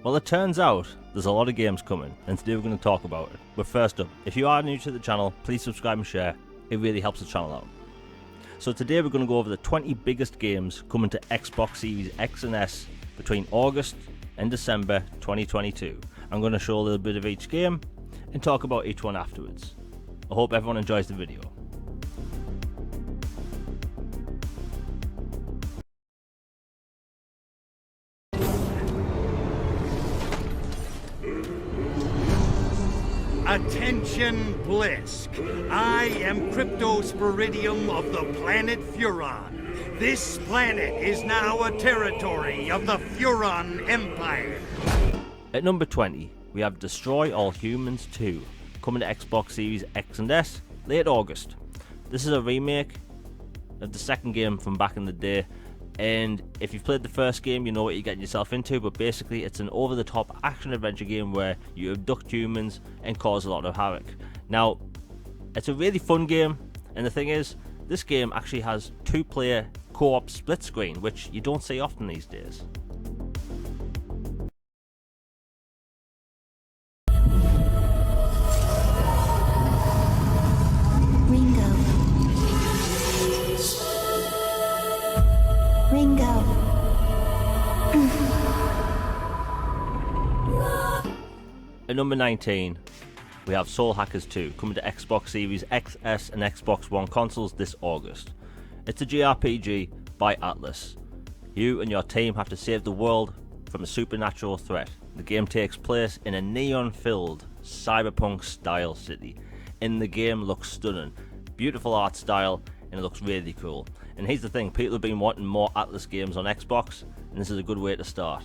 Well, it turns out there's a lot of games coming, and today we're going to talk about it. But first up, if you are new to the channel, please subscribe and share. It really helps the channel out. So today we're going to go over the 20 biggest games coming to Xbox Series X and S between August and December 2022. I'm going to show a little bit of each game and talk about each one afterwards. I hope everyone enjoys the video. Attention, Blisk. I am Cryptosporidium of the planet Furon. This planet is now a territory of the Furon Empire. At number 20, we have Destroy All Humans 2, coming to Xbox Series X and S late August. This is a remake of the second game from back in the day, and if you've played the first game you know what you're getting yourself into, but basically it's an over-the-top action-adventure game where you abduct humans and cause a lot of havoc. Now, it's a really fun game, and the thing is, this game actually has two-player co-op split screen, which you don't see often these days. Ringo. At number 19, we have Soul Hackers 2, coming to Xbox Series XS and Xbox One consoles this August. It's a JRPG by Atlus. You and your team have to save the world from a supernatural threat. The game takes place in a neon-filled, cyberpunk-style city. And the game looks stunning. Beautiful art style, and it looks really cool. And here's the thing, people have been wanting more Atlus games on Xbox, and this is a good way to start.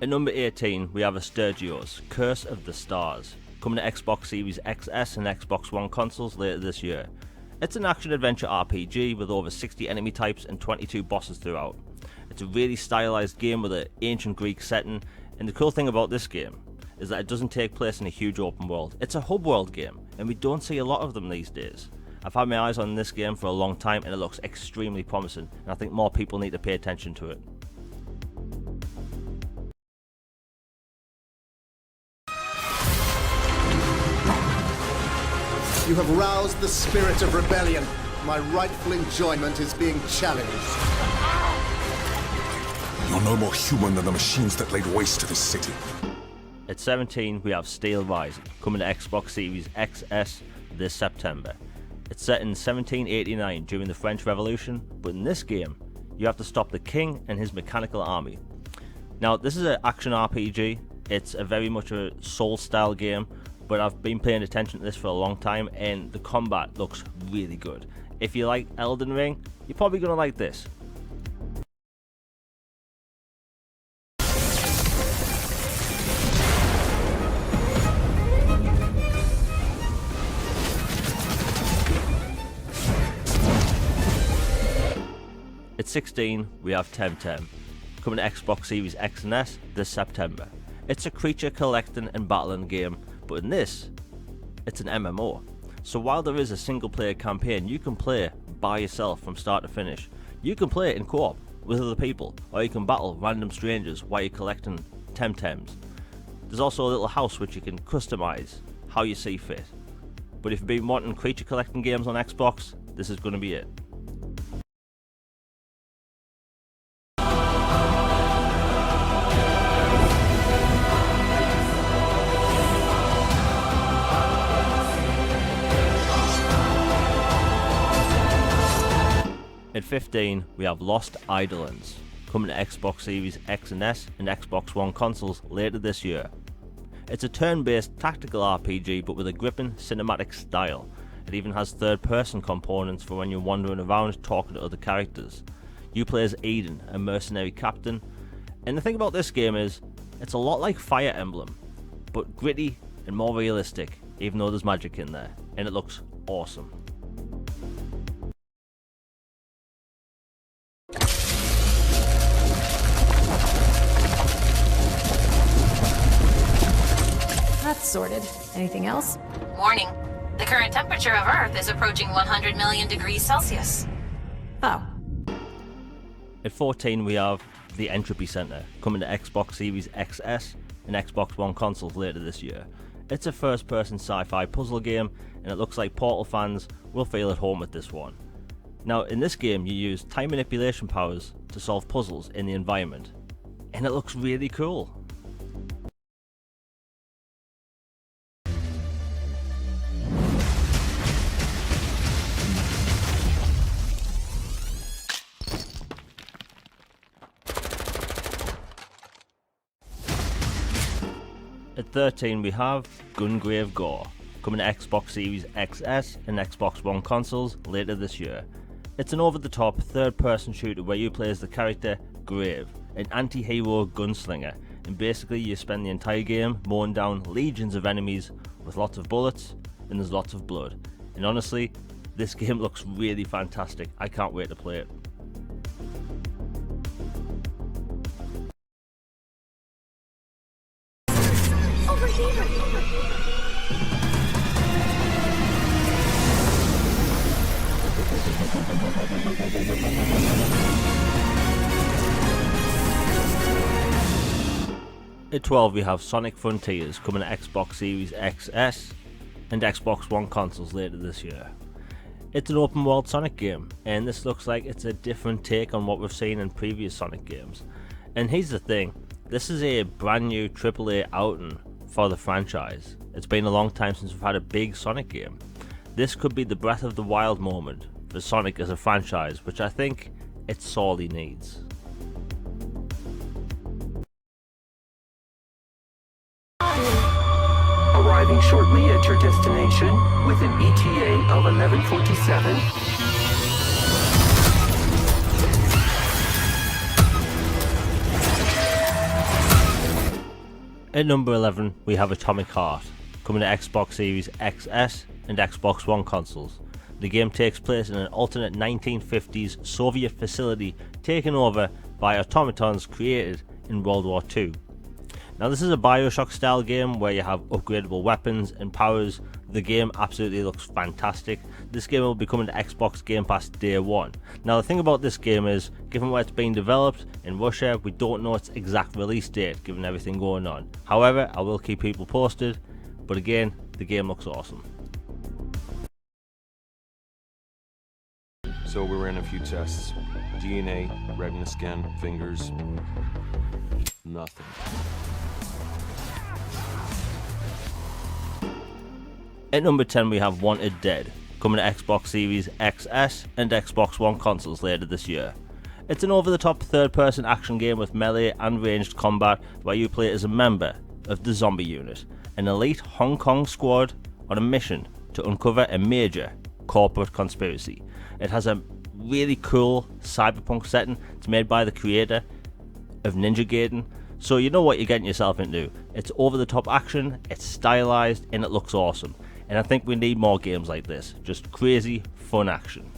At number 18, we have Asturgios, Curse of the Stars, coming to Xbox Series XS and Xbox One consoles later this year. It's an action-adventure RPG with over 60 enemy types and 22 bosses throughout. It's a really stylized game with an ancient Greek setting, and the cool thing about this game is that it doesn't take place in a huge open world. It's a hub world game, and we don't see a lot of them these days. I've had my eyes on this game for a long time, and it looks extremely promising, and I think more people need to pay attention to it. You have roused the spirit of rebellion. My rightful enjoyment is being challenged. You're no more human than the machines that laid waste to this city. At 17, we have Steel Rising, coming to Xbox Series XS this September. It's set in 1789 during the French Revolution, but in this game, you have to stop the king and his mechanical army. Now, this is an action RPG. It's a very much a Soul-style game, but I've been paying attention to this for a long time, and the combat looks really good. If you like Elden Ring, you're probably going to like this. At 16, we have Temtem, coming to Xbox Series X and S this September. It's a creature collecting and battling game, but in this, it's an MMO. So while there is a single player campaign you can play by yourself from start to finish, you can play it in co-op with other people, or you can battle random strangers while you're collecting Temtems. There's also a little house which you can customize how you see fit. But if you've been wanting creature collecting games on Xbox, this is going to be it. At 15, we have Lost Eidolons, coming to Xbox Series X and S and Xbox One consoles later this year. It's a turn-based tactical RPG but with a gripping cinematic style. It even has third-person components for when you're wandering around talking to other characters. You play as Eden, a mercenary captain, and the thing about this game is, it's a lot like Fire Emblem, but gritty and more realistic, even though there's magic in there, and it looks awesome. sorted. Anything else? Warning. The current temperature of Earth is approaching 100 million degrees Celsius. Oh. At 14 we have The Entropy Center, coming to Xbox Series XS and Xbox One consoles later this year. It's a first-person sci-fi puzzle game, and it looks like Portal fans will feel at home with this one. Now, in this game you use time manipulation powers to solve puzzles in the environment, and it looks really cool. At 13 we have Gungrave Gore, coming to Xbox Series XS and Xbox One consoles later this year. It's an over-the-top third-person shooter where you play as the character Grave, an anti-hero gunslinger, and basically you spend the entire game mowing down legions of enemies with lots of bullets and there's lots of blood. And honestly, this game looks really fantastic. I can't wait to play it. Over here! At 12 we have Sonic Frontiers, coming to Xbox Series XS and Xbox One consoles later this year. It's an open world Sonic game, and this looks like it's a different take on what we've seen in previous Sonic games. And here's the thing, this is a brand new AAA outing for the franchise. It's been a long time since we've had a big Sonic game. This could be the Breath of the Wild moment for Sonic as a franchise, which I think it sorely needs. Arriving shortly at your destination with an ETA of 11:47. At number 11 we have Atomic Heart, coming to Xbox Series XS and Xbox One consoles. The game takes place in an alternate 1950s Soviet facility taken over by automatons created in World War II. Now this is a Bioshock style game where you have upgradable weapons and powers. The game absolutely looks fantastic. This game will be coming to Xbox Game Pass day one. Now the thing about this game is, given where it's being developed in Russia, we don't know its exact release date given everything going on. However, I will keep people posted, but again, the game looks awesome. So we ran a few tests. DNA, retina scan, fingers, nothing. At number 10 we have Wanted Dead, coming to Xbox Series XS and Xbox One consoles later this year. It's an over-the-top third-person action game with melee and ranged combat where you play as a member of the Zombie Unit, an elite Hong Kong squad on a mission to uncover a major corporate conspiracy. It has a really cool cyberpunk setting. It's made by the creator of Ninja Gaiden, so you know what you're getting yourself into. It's over-the-top action, it's stylized, and it looks awesome. And I think we need more games like this, just crazy, fun action.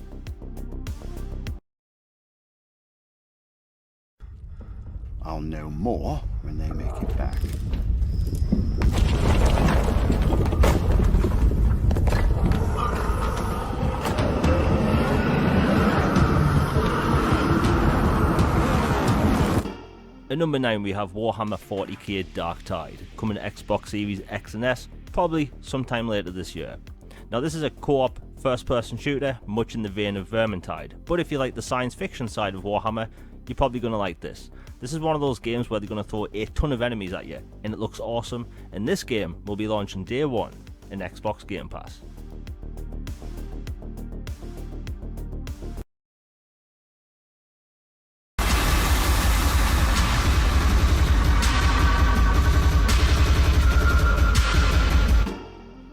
I'll know more when they make it back. At number 9 we have Warhammer 40k Dark Tide, coming to Xbox Series X and S, probably sometime later this year. Now this is a co-op first-person shooter, much in the vein of Vermintide, but if you like the science fiction side of Warhammer, you're probably going to like this. This is one of those games where they're going to throw a ton of enemies at you, and it looks awesome, and this game will be launching day one in Xbox Game Pass.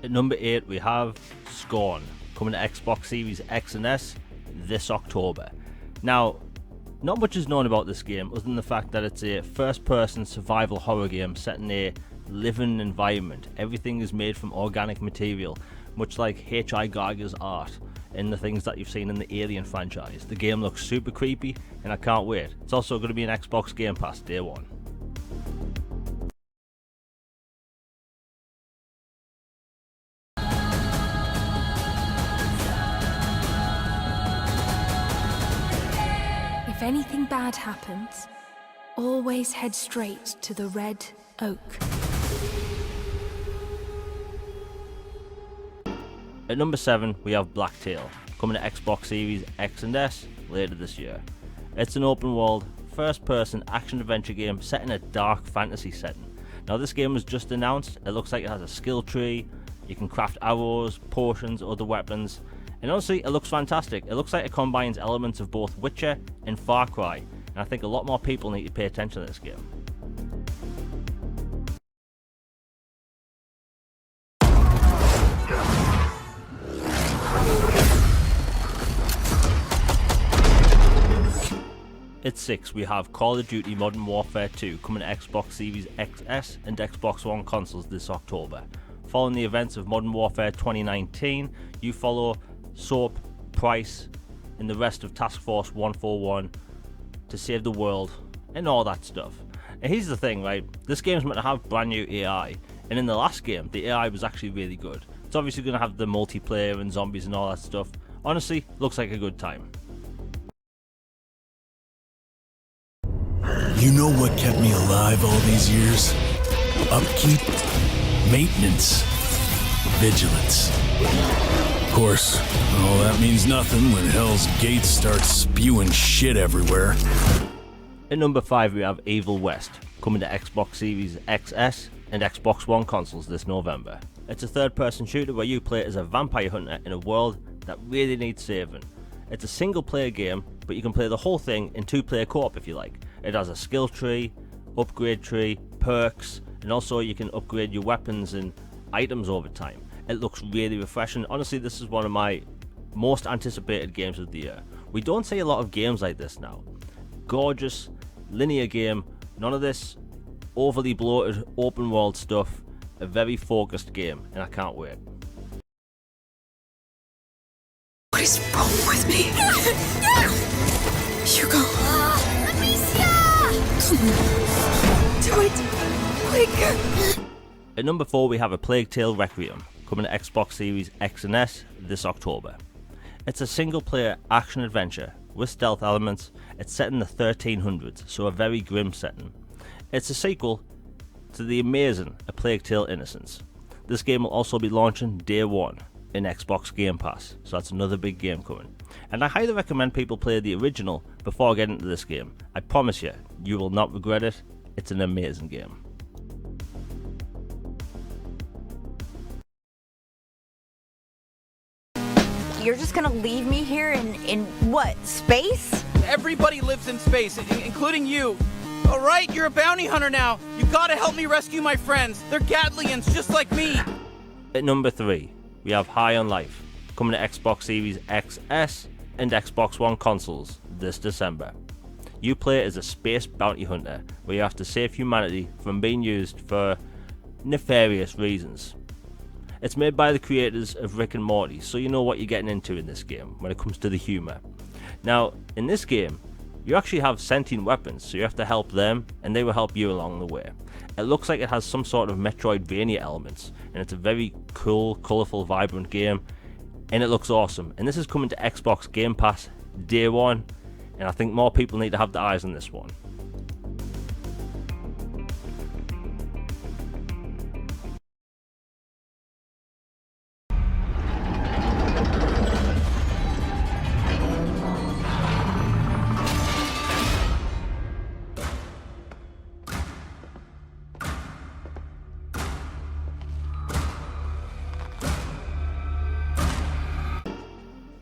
At number 8 we have Scorn, coming to Xbox Series X and S this October. Now, not much is known about this game other than the fact that it's a first-person survival horror game set in a living environment. Everything is made from organic material, much like H.I. Geiger's art and the things that you've seen in the Alien franchise. The game looks super creepy and I can't wait. It's also going to be an Xbox Game Pass day one. anything bad happens, always head straight to the Red Oak. At number 7, we have Blacktail, coming to Xbox Series X and S later this year. It's an open world, first-person action-adventure game set in a dark fantasy setting. Now this game was just announced. It looks like it has a skill tree, you can craft arrows, potions, other weapons, and honestly it looks fantastic. It looks like it combines elements of both Witcher and Far Cry, and I think a lot more people need to pay attention to this game. At 6, we have Call of Duty Modern Warfare 2 coming to Xbox Series XS and Xbox One consoles this October. Following the events of Modern Warfare 2019, you follow Soap, Price, and the rest of Task Force 141 to save the world and all that stuff. And here's the thing, right? This game's meant to have brand new AI, and in the last game, the AI was actually really good. It's obviously going to have the multiplayer and zombies and all that stuff. Honestly, looks like a good time. You know what kept me alive all these years? Upkeep, maintenance, vigilance. Of course, all that means nothing when Hell's Gates starts spewing shit everywhere. At number 5, we have Evil West, coming to Xbox Series XS and Xbox One consoles this November. It's a third-person shooter where you play as a vampire hunter in a world that really needs saving. It's a single-player game, but you can play the whole thing in 2-player co-op if you like. It has a skill tree, upgrade tree, perks, and also you can upgrade your weapons and items over time. It looks really refreshing. Honestly, this is one of my most anticipated games of the year. We don't see a lot of games like this now. Gorgeous, linear game, none of this overly bloated open world stuff. A very focused game, and I can't wait. What is wrong with me? Hugo. Come on. Do it. Quick. At number 4, we have A Plague Tale Requiem, coming to Xbox Series X and S this October. It's a single-player action-adventure with stealth elements. It's set in the 1300s, so a very grim setting. It's a sequel to the amazing A Plague Tale Innocence. This game will also be launching day 1 in Xbox Game Pass, so that's another big game coming. And I highly recommend people play the original before getting into this game. I promise you, you will not regret it. It's an amazing game. You're just gonna leave me here in what, space? Everybody lives in space, including you. All right, you're a bounty hunter now. You gotta help me rescue my friends. They're Gatlians, just like me. At number 3, we have High on Life, coming to Xbox Series XS and Xbox One consoles this December. You play as a space bounty hunter, where you have to save humanity from being used for nefarious reasons. It's made by the creators of Rick and Morty, so you know what you're getting into in this game when it comes to the humour. Now, in this game, you actually have sentient weapons, so you have to help them, and they will help you along the way. It looks like it has some sort of Metroidvania elements, and it's a very cool, colourful, vibrant game, and it looks awesome. And this is coming to Xbox Game Pass day 1, and I think more people need to have their eyes on this one.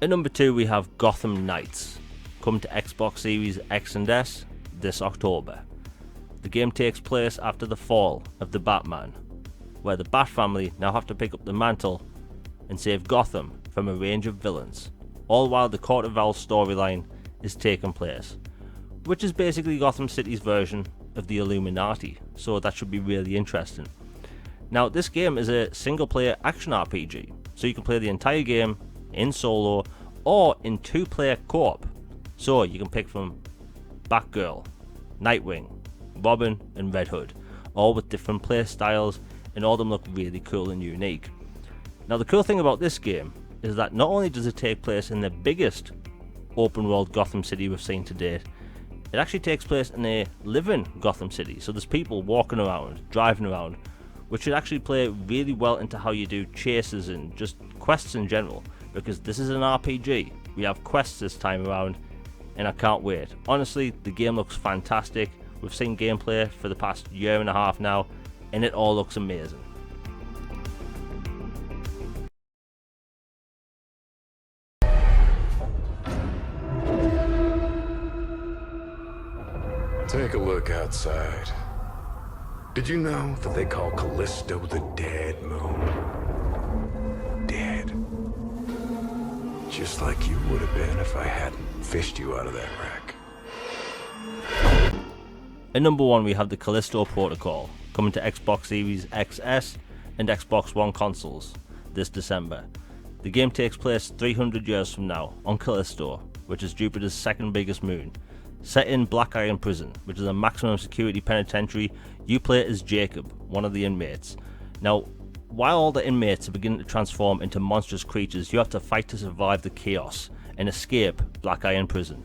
At number 2, we have Gotham Knights, coming to Xbox Series X and S this October. The game takes place after the fall of the Batman, where the Bat family now have to pick up the mantle and save Gotham from a range of villains, all while the Court of Owls storyline is taking place, which is basically Gotham City's version of the Illuminati, so that should be really interesting. Now, this game is a single-player action RPG, so you can play the entire game in solo or in 2-player co-op, so you can pick from Batgirl, Nightwing, Robin and Red Hood, all with different play styles, and all of them look really cool and unique. Now, the cool thing about this game is that not only does it take place in the biggest open world Gotham City we've seen to date, It actually takes place in a living Gotham City, so there's people walking around, driving around, which should actually play really well into how you do chases and just quests in general, because this is an RPG. We have quests this time around, and I can't wait. Honestly, the game looks fantastic. We've seen gameplay for the past year and a half now, and it all looks amazing. Take a look outside. Did you know that they call Callisto the Dead Moon? Dead. Just like you would have been if I hadn't fished you out of that wreck. At number 1 we have the Callisto Protocol, coming to Xbox Series XS and Xbox One consoles this December. The game takes place 300 years from now on Callisto, which is Jupiter's second biggest moon. Set in Black Iron Prison, which is a maximum security penitentiary, you play as Jacob, one of the inmates. Now, while all the inmates are beginning to transform into monstrous creatures, you have to fight to survive the chaos and escape Black Iron Prison.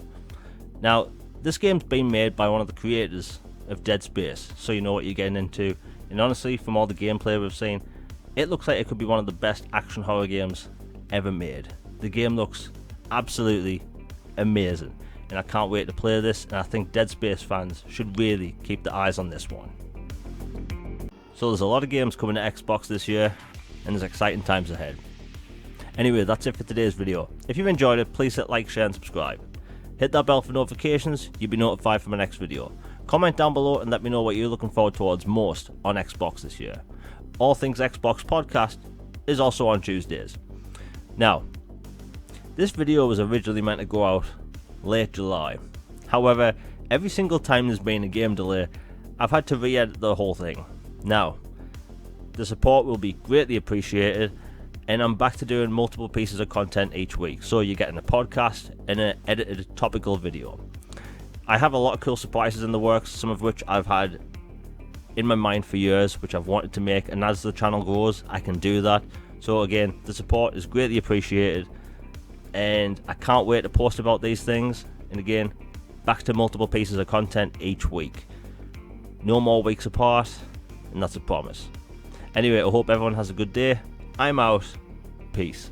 Now, this game's been made by one of the creators of Dead Space, so you know what you're getting into, and honestly, from all the gameplay we've seen, it looks like it could be one of the best action horror games ever made. The game looks absolutely amazing, and I can't wait to play this, and I think Dead Space fans should really keep their eyes on this one. So there's a lot of games coming to Xbox this year, and there's exciting times ahead. Anyway, that's it for today's video. If you've enjoyed it, please hit like, share and subscribe. Hit that bell for notifications, you'll be notified for my next video. Comment down below and let me know what you're looking forward towards most on Xbox this year. All Things Xbox podcast is also on Tuesdays. Now, this video was originally meant to go out late July. However, every single time there's been a game delay, I've had to re-edit the whole thing. Now, the support will be greatly appreciated, and I'm back to doing multiple pieces of content each week, so you're getting a podcast and an edited topical video. I have a lot of cool surprises in the works, some of which I've had in my mind for years, which I've wanted to make, and as the channel grows, I can do that. So again, the support is greatly appreciated, and I can't wait to post about these things, and again, back to multiple pieces of content each week. No more weeks apart, and that's a promise. Anyway, I hope everyone has a good day. I'm out. Peace.